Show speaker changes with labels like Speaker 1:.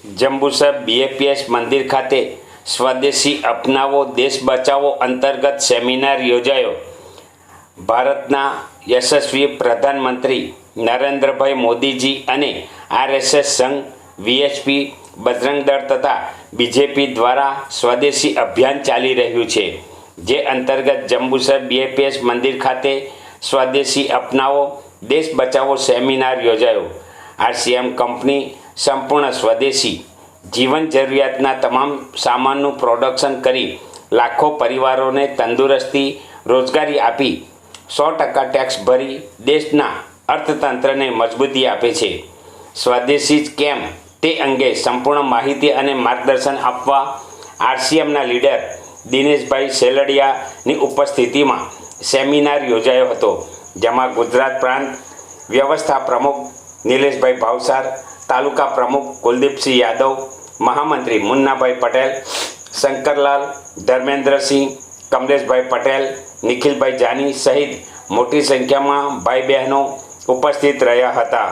Speaker 1: Jambusar BAPS મંદિર ખાતે સ્વદેશી અપનાવો દેશ બચાવો અંતર્ગત સેમિનાર યોજાયો। ભારતના યશસ્વી પ્રધાનમંત્રી નરેન્દ્રભાઈ મોદીજી અને આરએસએસ સંઘ, વીએચપી, બજરંગ દળ તથા બીજેપી દ્વારા સ્વદેશી અભિયાન ચાલી રહ્યું છે, જે અંતર્ગત જંબુસર બીએપીએસ મંદિર ખાતે સ્વદેશી અપનાવો દેશ બચાવો સેમિનાર યોજાયો। આરસીએમ કંપની સંપૂર્ણ સ્વદેશી જીવન જરૂરિયાતના તમામ સામાનનું પ્રોડક્શન કરી લાખો પરિવારોને તંદુરસ્તી, રોજગારી આપી 100% ટેક્સ ભરી દેશના અર્થતંત્રને મજબૂતી આપે છે। સ્વદેશી કેમ તે અંગે સંપૂર્ણ માહિતી અને માર્ગદર્શન આપવા આરસીએમના લીડર દિનેશભાઈ સેલડિયાની ઉપસ્થિતિમાં સેમિનાર યોજાયો હતો, જેમાં ગુજરાત પ્રાંત વ્યવસ્થા પ્રમુખ નિલેશભાઈ ભાવસાર, તાલુકા પ્રમુખ કુલદીપસિંહ યાદવ, મહામંત્રી મુન્નાભાઈ પટેલ, શંકરલાલ, ધર્મેન્દ્રસિંહ, કમલેશભાઈ પટેલ, નિખિલભાઈ જાની સહિત મોટી સંખ્યામાં ભાઈ બહેનો ઉપસ્થિત રહ્યા હતા।